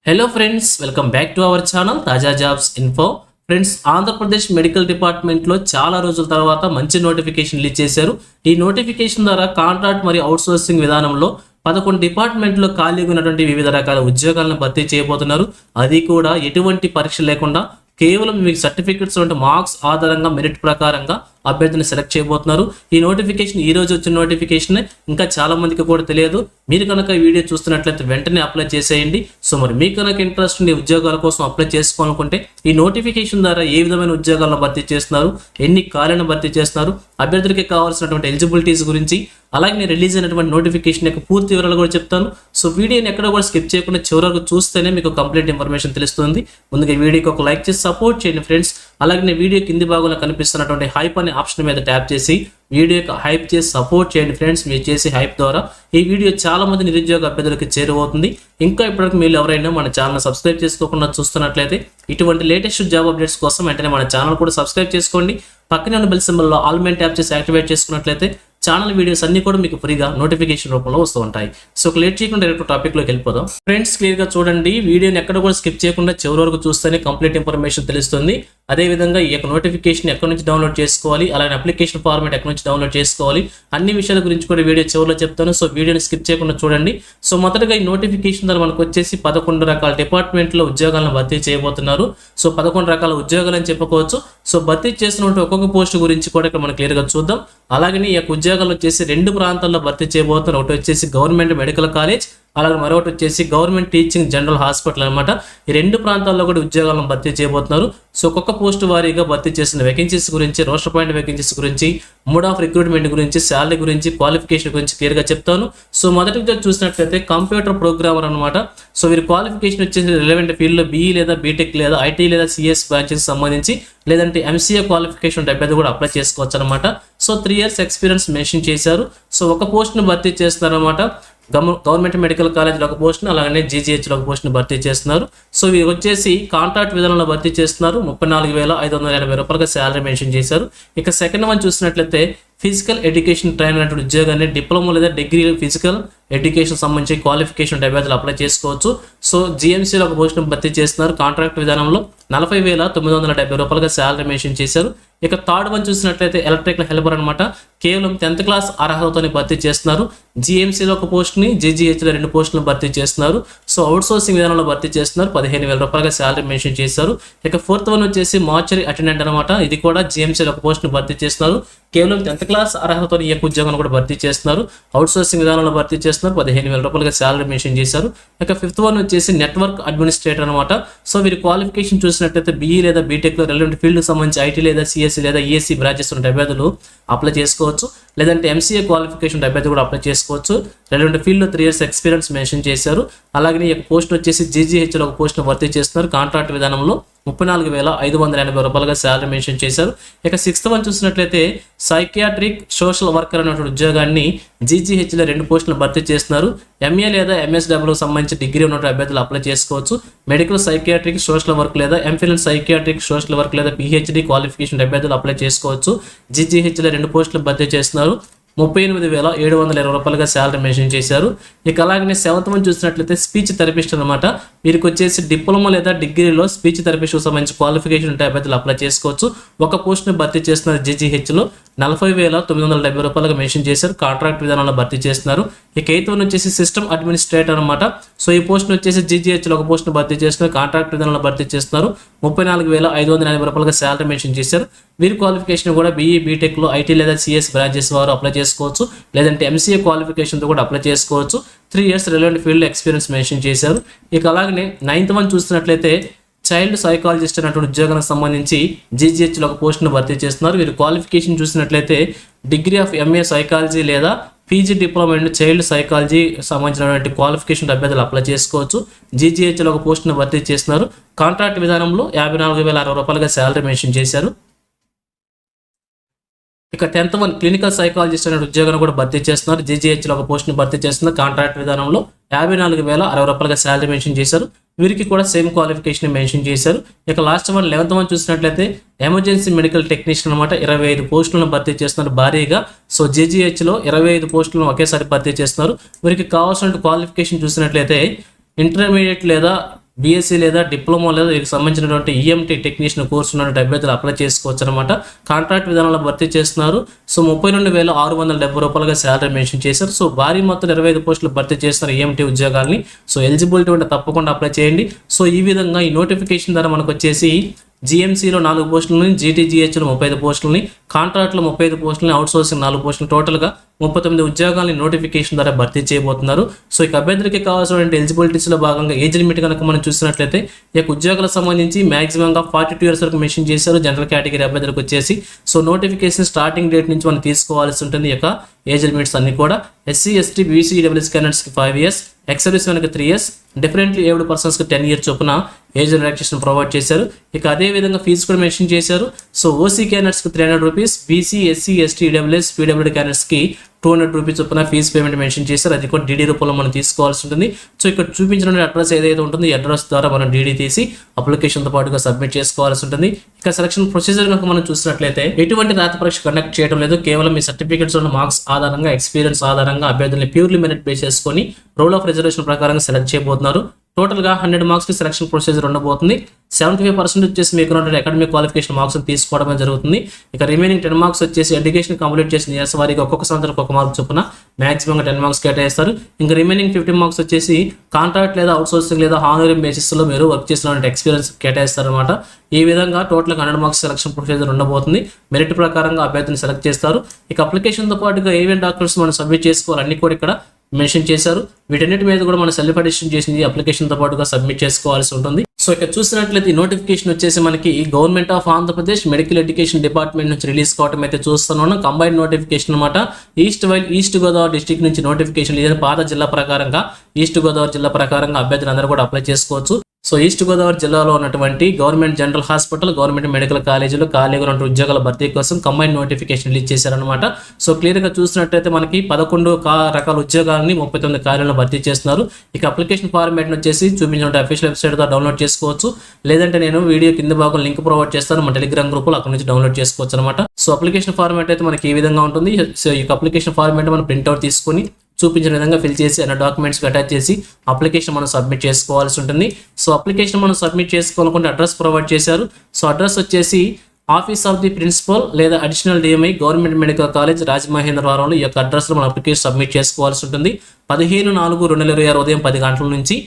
Hello friends, welcome back to our channel Taja jobs info. Friends, Andhra Pradesh medical డిపార్ట్మెంట్లో చాలా రోజుల తర్వాత మంచి నోటిఫికేషన్ రిలీజ్ చేశారు. ఈ నోటిఫికేషన్ ద్వారా కాంట్రాక్ట్ మరియు అవుట్సోర్సింగ్ విధానంలో 11 డిపార్ట్మెంట్లో ఖాళీగా ఉన్నటువంటి వివిధ రకాల ఉద్యోగాలను భర్తీ చేయబోతున్నారు. అది కూడా ఎటువంటి పరీక్ష లేకుండా కేవలం మీకు సర్టిఫికెట్స్ వంటి మార్క్స్ ఆధారంగా మెరిట్ ప్రకారంగా అభ్యర్థిని సెలెక్ట్ చేయబోతున్నారు. ఈ నోటిఫికేషన్ ఈ రోజు వచ్చిన నోటిఫికేషన్, ఇంకా చాలా మందికి కూడా తెలియదు. మీరు కనుక ఈ వీడియో చూస్తున్నట్లయితే వెంటనే అప్లై చేసేయండి. సో మరి మీకు కనుక ఇంట్రెస్ట్ ఉండి ఉద్యోగాల కోసం అప్లై చేసుకోవాలనుకుంటే ఈ నోటిఫికేషన్ ద్వారా ఏ విధమైన ఉద్యోగాలను భర్తీ చేస్తున్నారు, ఎన్ని ఖాళీలను భర్తీ చేస్తున్నారు, అభ్యర్థులకి కావాల్సినటువంటి ఎలిజిబిలిటీస్ గురించి, అలాగే నేను రిలీజ్ అయినటువంటి నోటిఫికేషన్ యొక్క పూర్తి వివరాలు కూడా చెప్తాను. సో వీడియోని ఎక్కడ కూడా స్కిప్ చేయకుండా చివరి వరకు చూస్తేనే మీకు కంప్లీట్ ఇన్ఫర్మేషన్ తెలుస్తుంది. ముందుగా వీడియోకి ఒక లైక్ చేసి సపోర్ట్ చేయండి ఫ్రెండ్స్. అలాగే నేను వీడియో కింది భాగంలో కనిపిస్తున్నటువంటి హైప్ అనే ఆప్షన్ మీద ట్యాప్ చేసి వీడియోకి హైప్ చేసి సపోర్ట్ చేయండి ఫ్రెండ్స్. మీరు చేసే హైప్ ద్వారా ఈ వీడియో చాలా మంది నిరుద్యోగ అభ్యర్థులకి చేరువవుతుంది. ఇంకా ఇప్పటివరకు మీరు ఎవరైనా మన ఛానల్ సబ్స్క్రైబ్ చేసుకోకుండా చూస్తున్నట్లయితే ఇటువంటి లేటెస్ట్ జాబ్ అప్డేట్స్ కోసం వెంటనే మన ఛానల్ కూడా సబ్స్క్రైబ్ చేసుకోండి. పక్కనే ఉన్న బెల్ సింబల్లో ఆల్ మెయిన్ ట్యాప్ చేసి యాక్టివేట్ చేసుకున్నట్లయితే ఛానల్ వీడియోస్ అన్ని కూడా మీకు ఫ్రీగా నోటిఫికేషన్ రూపంలో వస్తూ ఉంటాయి. సో లేట్ చేయకుండా డైరెక్ట్ టాపిక్లోకి వెళ్ళిపోదాం. ఫ్రెండ్స్, క్లియర్గా చూడండి. వీడియోని ఎక్కడ కూడా స్కిప్ చేయకుండా చివరి వరకు చూస్తేనే కంప్లీట్ ఇన్ఫర్మేషన్ తెలుస్తుంది. అదేవిధంగా ఈ యొక్క నోటిఫికేషన్ ఎక్కడి నుంచి డౌన్లోడ్ చేసుకోవాలి, అలాగే అప్లికేషన్ ఫార్మాట్ ఎక్కడి నుంచి డౌన్లోడ్ చేసుకోవాలి, అన్ని విషయాల గురించి కూడా వీడియో చివరిలో చెప్తాను. సో వీడియోని స్కిప్ చేయకుండా చూడండి. సో మొదటగా ఈ నోటిఫికేషన్ ద్వారా మనకు వచ్చేసి 11 రకాల డిపార్ట్మెంట్లో ఉద్యోగాలను భర్తీ చేయబోతున్నారు. సో 11 రకాల ఉద్యోగాలు అని చెప్పుకోవచ్చు. సో భర్తీ చేసినటువంటి ఒక్కొక్క పోస్ట్ గురించి కూడా ఇక్కడ మనం క్లియర్గా చూద్దాం. అలాగే ఈ యొక్క ఉద్యోగాలు వచ్చేసి 2 ప్రాంతాల్లో భర్తీ చేయబోతున్నారు. ఒకటి వచ్చేసి గవర్నమెంట్ మెడికల్ కాలేజ్, అలాగే మరొకటి వచ్చేసి గవర్నమెంట్ టీచింగ్ జనరల్ హాస్పిటల్ అనమాట. ఈ 2 ప్రాంతాల్లో కూడా ఉద్యోగాలను భర్తీ చేయబోతున్నారు. సో ఒక్కొక్క పోస్ట్ వారీగా భర్తీ చేసిన వేకెన్సీస్ గురించి, రోస్టర్ పాయింట్ వేకెన్సీస్ గురించి, మోడ్ ఆఫ్ రిక్రూట్మెంట్ గురించి, శాలరీ గురించి, క్వాలిఫికేషన్ గురించి క్లియర్గా చెప్తాను. సో మొదటిగా చూసినట్లయితే కంప్యూటర్ ప్రోగ్రామర్ అనమాట. సో వీరి క్వాలిఫికేషన్ వచ్చేసి రిలవెంట్ ఫీల్డ్లో బీఈ లేదా బీటెక్ లేదా ఐటీ లేదా సిఎస్ బ్రాంచెస్ సంబంధించి, లేదంటే ఎంసీఏ క్వాలిఫికేషన్ అభ్యర్థి కూడా అప్లై చేసుకోవచ్చు అనమాట. సో 3 years ఎక్స్పీరియన్స్ మెన్షన్ చేశారు. సో ఒక పోస్ట్ను భర్తీ చేస్తున్నారనమాట. గవర్నమెంట్ మెడికల్ కాలేజ్లో ఒక పోస్ట్ని, అలాగే జీజీహెచ్లో ఒక పోస్ట్ని భర్తీ చేస్తున్నారు. సో ఇవి వచ్చేసి కాంట్రాక్ట్ విధానంలో భర్తీ చేస్తున్నారు. 34,580 రూపాయలుగా శాలరీ మెన్షన్ చేశారు. ఇక సెకండ్ వన్ చూసినట్లయితే ఫిజికల్ ఎడ్యుకేషన్ ట్రైనర్ అనే ఉద్యోగాన్ని డిప్లొమా లేదా డిగ్రీ ఫిజికల్ ఎడ్యుకేషన్ సంబంధించి క్వాలిఫికేషన్ అభ్యర్థులు అప్లై చేసుకోవచ్చు. సో జిఎంసీలో ఒక పోస్ట్ని భర్తీ చేస్తున్నారు. కాంట్రాక్ట్ విధానంలో 40,970 రూపాయలుగా శాలరీ మెన్షన్ చేశారు. ఇక థర్డ్ వన్ చూసినట్లయితే ఎలక్ట్రికల్ హెల్పర్ అనమాట. కేవలం 10th క్లాస్ అర్హతతో భర్తీ చేస్తున్నారు. జిఎంసీలో ఒక పోస్ట్ని, జీజీహెచ్లో 2 పోస్టులను భర్తీ చేస్తున్నారు. సో అవుట్సోర్సింగ్ విధానంలో భర్తీ చేస్తున్నారు. 15,000 రూపాయలుగా శాలరీ మెన్షన్ చేశారు. ఇక ఫోర్త్ వన్ వచ్చేసి మార్చరీ అటెండెంట్ అనమాట. ఇది కూడా జిఎంసీలో ఒక పోస్ట్ని భర్తీ చేస్తున్నారు. కేవలం 10th క్లాస్ అర్హతతో ఈ యొక్క ఉద్యోగాన్ని కూడా భర్తీ చేస్తున్నారు. అవుట్సోర్సింగ్ విధానంలో భర్తీ చేస్తున్నారు. 15,000 రూపాయలుగా శాలరీ మెన్షన్ చేశారు. ఇక ఫిఫ్త్ వన్ వచ్చేసి నెట్వర్క్ అడ్మినిస్ట్రేటర్ అనమాట. సో వీరి క్వాలిఫికేషన్ చూసినట్లయితే బీఈ లేదా బీటెక్లో రిలవెంట్ ఫీల్డ్కి సంబంధించి ఐటీ లేదా సిఎస్సి లేదా ఈఎస్సీ బ్రాంచెస్ ఉన్న అభ్యర్థులు అప్లై చేసుకోవచ్చు. లేదంటే ఎంసీఏ క్వాలిఫికేషన్ అభ్యర్థి కూడా అప్లై చేసుకోవచ్చు. రిలవెంట్ ఫీల్డ్లో 3 years ఎక్స్పీరియన్స్ మెన్షన్ చేశారు. అలాగే ఈ యొక్క పోస్ట్ వచ్చేసి జీజీహెచ్లో ఒక పోస్ట్ను భర్తీ చేస్తున్నారు. కాంట్రాక్ట్ విధానంలో 34,580 రూపాయలుగా శాలరీ మెన్షన్ చేశారు. ఇక సిక్స్త్ వన్ చూసినట్లయితే సైకియాట్రిక్ సోషల్ వర్కర్ అనేటువంటి ఉద్యోగాన్ని జీజీహెచ్లో 2 పోస్టులను భర్తీ చేస్తున్నారు. ఎంఏ లేదా ఎంఎస్డబ్ల్యూకి సంబంధించి డిగ్రీ ఉన్నటువంటి అభ్యర్థులు అప్లై చేసుకోవచ్చు. మెడికల్ సైకియాట్రిక్ సోషల్ వర్క్ లేదా ఎంఫిల్ సైకియాట్రిక్ సోషల్ వర్క్ లేదా పిహెచ్డి క్వాలిఫికేషన్ అభ్యర్థులు అప్లై చేసుకోవచ్చు. జీజీహెచ్లో 2 పోస్టులు భర్తీ చేస్తున్నారు. 38,720 రూపాయలుగా శాలరీ మెన్షన్ చేశారు. ఇక అలాగే 7th వన్ చూసినట్లయితే స్పీచ్ థెరపిస్ట్ అనమాట. వీరికి వచ్చేసి డిప్లొమా లేదా డిగ్రీలో స్పీచ్ థెరపిస్ట్కి సంబంధించి క్వాలిఫికేషన్ ఉంటే అభ్యర్థులు అప్లై చేసుకోవచ్చు. ఒక పోస్ట్ని భర్తీ చేస్తున్నారు. జీజీహెచ్లో 40,970 రూపాయలుగా మెన్షన్ చేశారు. కాంట్రాక్ట్ విధానంలో భర్తీ చేస్తున్నారు. ఇక 8th వన్ వచ్చేసి సిస్టమ్ అడ్మినిస్ట్రేటర్ అనమాట. సో ఈ పోస్ట్ని వచ్చేసి జీజీహెచ్లో ఒక పోస్ట్ని భర్తీ చేస్తున్నారు. కాంట్రాక్ట్ విధానంలో భర్తీ చేస్తున్నారు. 34,580 రూపాయలుగా శాలరీ మెన్షన్ చేశారు. వీరి క్వాలిఫికేషన్ కూడా బీఈ బీటెక్లో ఐటీ లేదా సిఎస్ బ్రాంచెస్ వారు అప్లై చేసుకోవచ్చు. లేదంటే ఎంసీఏ క్వాలిఫికేషన్తో కూడా అప్లై చేసుకోవచ్చు. 3 years relevant field experience mention చేశారు. ఇక అలాగే 9th వన్ చూసినట్లయితే చైల్డ్ సైకాలజిస్ట్ అనేటువంటి ఉద్యోగానికి సంబంధించి జీజీహెచ్లో ఒక పోస్ట్ను భర్తీ చేస్తున్నారు. వీరి క్వాలిఫికేషన్ చూసినట్లయితే డిగ్రీ ఆఫ్ ఎంఏ సైకాలజీ లేదా PG diploma in child psychology సంబంధించినటువంటి క్వాలిఫికేషన్ అభ్యర్థులు అప్లై చేసుకోవచ్చు. జీజీహెచ్లో ఒక పోస్ట్ను భర్తీ చేస్తున్నారు. కాంట్రాక్ట్ విధానంలో 54,060 రూపాయలుగా శాలరీ మెన్షన్ చేశారు. ఇక 10th వన్ క్లినికల్ సైకాలజిస్ట్ అనే ఉద్యోగాన్ని కూడా భర్తీ చేస్తున్నారు. జీజీహెచ్లో ఒక పోస్ట్ని భర్తీ చేస్తున్నారు. కాంట్రాక్ట్ విధానంలో 54,060 రూపాయలుగా శాలరీ మెన్షన్ చేశారు. వీరికి కూడా సేమ్ క్వాలిఫికేషన్ మెన్షన్ చేశారు. ఇక లాస్ట్ వన్ 11th వన్ చూసినట్లయితే ఎమర్జెన్సీ మెడికల్ టెక్నీషియన్ అనమాట. 25 పోస్టులను భర్తీ చేస్తున్నారు భారీగా. సో జీజీహెచ్లో 25 పోస్టులను ఒకేసారి భర్తీ చేస్తున్నారు. వీరికి కావాల్సిన క్వాలిఫికేషన్ చూసినట్లయితే ఇంటర్మీడియట్ లేదా బీఎస్సీ లేదా డిప్లొమా లేదా దీనికి సంబంధించినటువంటి ఈఎంటీ టెక్నీషియన్ కోర్సు ఉన్నటువంటి అభ్యర్థులు అప్లై చేసుకోవచ్చు అనమాట. కాంట్రాక్ట్ విధానంలో భర్తీ చేస్తున్నారు. సో 32,670 రూపాయలుగా శాలరీ మెన్షన్ చేశారు. సో భారీ మొత్తం 25 పోస్టులు భర్తీ చేస్తున్నారు ఈఎంటీ ఉద్యోగాల్ని. సో ఎలిజిబిలిటీ ఉంటే తప్పకుండా అప్లై చేయండి. సో ఈ విధంగా ఈ నోటిఫికేషన్ ద్వారా మనకు వచ్చేసి జీఎంసీలో 4 పోస్టులని, జీటీజీహెచ్లో 35 పోస్టులని, కాంట్రాక్ట్లో 35 పోస్టులని, అవుట్సోర్సింగ్ 4 పోస్టులు, టోటల్గా 39 ఉద్యోగాలని నోటిఫికేషన్ ద్వారా భర్తీ చేయబోతున్నారు. సో ఇక అభ్యర్థులకి కావాల్సిన ఎలిజిబిలిటీస్లో భాగంగా ఏజ్ లిమిట్ కనుక మనం చూసినట్లయితే ఈ యొక్క ఉద్యోగాలకు సంబంధించి మ్యాక్సిమంగా 42 ఇయర్స్ వరకు మెన్షన్ చేశారు జనరల్ కేటగిరీ అభ్యర్థులకు వచ్చేసి. సో నోటిఫికేషన్ స్టార్టింగ్ డేట్ నుంచి మనం తీసుకోవాల్సి ఉంటుంది. ఈ యొక్క ఏజ్ లిమిట్స్ అన్ని కూడా ఎస్సీ, ఎస్టీ, బీసీ, డబ్ల్యూఎస్ క్యాండిడేట్స్కి 5 years, ఎక్స్ సర్వీస్ మెన్కి 3 years, డిఫరెంట్లీ ఏబుల్డ్ పర్సన్స్కి 10 years చొప్పున ఏజ్ రిలాక్సేషన్ ప్రొవైడ్ చేశారు. ఇక అదేవిధంగా ఫీజు కూడా మెన్షన్ చేశారు. సో ఓసీ క్యాండిడేట్స్కి 300 rupees, BC, SC, ST, WS, PWD క్యాండిడేట్స్కి 200 రూపీస్ చొప్పున ఫీజు పేమెంట్ మెన్షన్ చేశారు. అది కూడా డీడీ రూపంలో మనం తీసుకోవాల్సి ఉంటుంది. సో ఇక్కడ చూపించిన అడ్రస్ ఏదైతే ఉంటుందో ఈ అడ్రస్ ద్వారా మనం డీడీ తీసి అప్లికేషన్తో పాటుగా సబ్మిట్ చేసుకోవాల్సి ఉంటుంది. ఇక సెలక్షన్ ప్రొసీజర్ కనుక మనం చూసినట్లయితే ఎటువంటి రాత పరీక్ష కండక్ట్ చేయడం లేదు. కేవలం మీ సర్టిఫికేట్స్ ఉన్న మార్క్స్ ఆధారంగా, ఎక్స్పీరియన్స్ ఆధారంగా అభ్యర్థుల్ని ప్యూర్లీ మెరిట్ బేస్ చేసుకొని రోల్ ఆఫ్ రిజర్వేషన్ ప్రకారంగా సెలెక్ట్ చేయబోతున్నారు. టోటల్గా 100 మార్క్స్కి సెలక్షన్ ప్రొసీజర్ ఉండబోతుంది. 75% వచ్చేసి మీకు ఉన్నటువంటి అకాడమిక్ క్వాలిఫికేషన్ మార్క్స్ తీసుకోవడమే జరుగుతుంది. ఇక రిమైనింగ్ 10 మార్క్స్ వచ్చేసి ఎడ్యుకేషన్ కంప్లీట్ చేసిన ఇయర్స్ వారికి ఒక్కొక్క సంవత్సరం ఒక్కొక్క మార్క్స్ చొప్పున మ్యాక్సిమంగా 10 మార్క్స్ కేటాయిస్తారు. ఇంకా రిమైనింగ్ 15 మార్క్స్ వచ్చేసి కాంట్రాక్ట్ లేదా అవుట్సోర్సింగ్ లేదా హానరీ బేసిస్లో మీరు వర్క్ చేసినటువంటి ఎక్స్పీరియన్స్ కేటాయిస్తారనమాట. ఈ విధంగా టోటల్గా 100 మార్క్స్ సెలక్షన్ ప్రొసీజర్ ఉండబోతుంది. మెరిట్ ప్రకారంగా అభ్యర్థిని సెలెక్ట్ చేస్తారు. ఇక అప్లికేషన్తో పాటుగా ఏమేమి డాక్యుమెంట్స్ మనం సబ్మిట్ చేసుకోవాలి అన్ని కూడా ఇక్కడ మెన్షన్ చేశారు. వీటన్నిటి మీద కూడా మనం సెల్ఫ్ అడిషన్ చేసి అప్లికేషన్తో పాటుగా సబ్మిట్ చేసుకోవాల్సి ఉంటుంది. సో ఇక్కడ చూసినట్లయితే ఈ నోటిఫికేషన్ వచ్చేసి మనకి government of Andhra Pradesh medical education department నుంచి రిలీజ్ కావడం అయితే చూస్తున్నాను. కంబైన్డ్ నోటిఫికేషన్ అనమాట. ఈస్ట్ గోదావరి డిస్ట్రిక్ట్ నుంచి నోటిఫికేషన్ లేదా పాత జిల్లా ప్రకారంగా ఈస్ట్ గోదావరి జిల్లా ప్రకారంగా అభ్యర్థులు అందరూ కూడా అప్లై చేసుకోవచ్చు. సో ఈస్ట్ గోదావరి జిల్లాలో ఉన్నటువంటి government general hospital, government medical కాలేజీలో ఖాళీగా ఉన్న ఉద్యోగాల భర్తీ కోసం కంబైన్డ్ నోటిఫికేషన్ రిలీజ్ చేశారనమాట. సో క్లియర్గా చూసినట్లయితే మనకి 11 రకాల ఉద్యోగాలని 39 ఖాళీలను భర్తీ చేస్తున్నారు. ఇక అప్లికేషన్ ఫార్మాట్ని వచ్చేసి చూపించిన అఫీషియల్ వెబ్సైట్ ద్వారా డౌన్లోడ్ చేసుకోవచ్చు. లేదంటే నేను వీడియో కింద భాగం లింక్ ప్రొవైడ్ చేస్తాను మన టెలిగ్రామ్ గ్రూప్లో, అక్కడ నుంచి డౌన్లోడ్ చేసుకోవచ్చు అనమాట. సో అప్లికేషన్ ఫార్మాట్ అయితే మనకి ఈ విధంగా ఉంటుంది. సో ఈ అప్లికేషన్ ఫార్మాట్ మనం ప్రింట్అవుట్ తీసుకొని చూపించిన విధంగా ఫిల్ చేసి అన్న డాక్యుమెంట్స్ అటాచ్ చేసి అప్లికేషన్ మనం సబ్మిట్ చేసుకోవాల్సి ఉంటుంది. సో అప్లికేషన్ మనం సబ్మిట్ చేసుకోవాలనుకుంటే అడ్రస్ ప్రొవైడ్ చేశారు. సో అడ్రస్ వచ్చేసి ఆఫీస్ ఆఫ్ ది ప్రిన్సిపల్ లేదా additional DMI government medical college రాజమహేంద్రవరంలో ఈ యొక్క అడ్రస్లో మన అప్లికేషన్ సబ్మిట్ చేసుకోవాల్సి ఉంటుంది. 15/4/2026 ఉదయం 10 గంటల నుంచి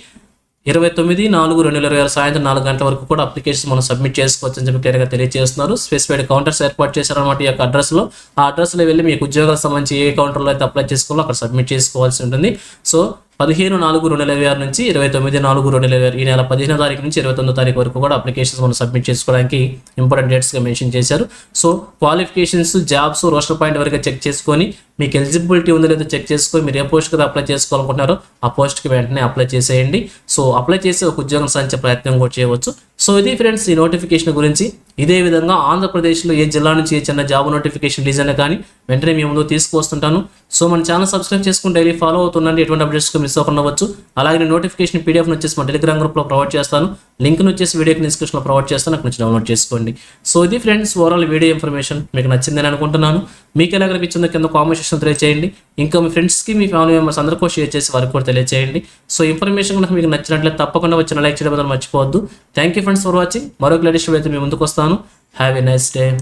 29/4/2026 సాయంత్రం 4 గంటల వరకు కూడా అప్లికేషన్ మనం సబ్మిట్ చేసుకోవచ్చు అని చెప్పి క్లియర్గా తెలియజేస్తున్నారు. స్పెసిఫైడ్ కౌంటర్స్ ఏర్పాటు చేశారన్నమాట ఈ యొక్క అడ్రస్లో. ఆ అడ్రస్లో వెళ్ళి మీకు ఉద్యోగాలకు సంబంధించి ఏ కౌంటర్లో అయితే అప్లై చేసుకోవాలో అక్కడ సబ్మిట్ చేసుకోవాల్సి ఉంటుంది. సో 15/4/2026 నుంచి 29/4/2026 ఈ నెల 15వ తారీఖు నుంచి 29వ తారీఖు వరకు కూడా అప్లికేషన్స్ మనం సబ్మిట్ చేసుకోవడానికి ఇంపార్టెంట్ డేట్స్గా మెన్షన్ చేశారు. So qualifications, jobs, roster point వరకు చెక్ చేసుకొని మీకు ఎలిజిబిలిటీ ఉందో లేదో చెక్ చేసుకొని మీరు ఏ పోస్ట్ కదా అప్లై చేసుకోవాలనుకుంటున్నారో ఆ పోస్ట్కి వెంటనే అప్లై చేసేయండి. సో అప్లై చేసి ఒక ఉద్యోగం సాధించే ప్రయత్నం కూడా చేయవచ్చు. సో ఇది ఫ్రెండ్స్ ఈ నోటిఫికేషన్ గురించి. ఇదే విధంగా ఆంధ్రప్రదేశ్లో ఏ జిల్లా నుంచి ఏ చిన్న జాబ్ నోటిఫికేషన్ రిలీజ్ అయినా కానీ వెంటనే మీ ముందు తీసుకొస్తుంటాను. సో మన ఛానల్ సబ్స్క్రైబ్ చేసుకుని డైలీ ఫాలో అవుతుండండి. ఎటువంటి అప్డేట్స్ మిస్ అవ్వకుండా అవ్వచ్చు. అలాగే నేను నోటిఫికేషన్ పీడిఎఫ్ వచ్చేసి మన టెలిగ్రామ్ గ్రూప్లో ప్రొవైడ్ చేస్తాను. లింక్ను వచ్చేసి వీడియోకి డిస్క్రిప్షన్లో ప్రొవైడ్ చేస్తాను, అక్కడ నుంచి డౌన్లోడ్ చేసుకోండి. సో ఇది ఫ్రెండ్స్ ఓవరాల్ వీడియో ఇన్ఫర్మేషన్ మీకు నచ్చిందని అనుకుంటున్నాను. మీకు ఎలా అనిపించిందో కింద కామెంట్ సెక్షన్ తెలియజేయండి. ఇంకా మీ ఫ్రెండ్స్కి, మీ ఫ్యామిలీ మెంబర్స్ అందరికీ షేర్ చేసి వారికి కూడా తెలియజేయండి. సో ఇన్ఫర్మేషన్ కనుక మీకు నచ్చినట్లయితే తప్పకుండా వచ్చిన లైక్ చేయడం మర్చిపోవద్దు. Thank you friends for watching. మరొక లేటెస్ట్ వీడియో అయితే మీ ముందుకు వస్తాను. Have a nice day.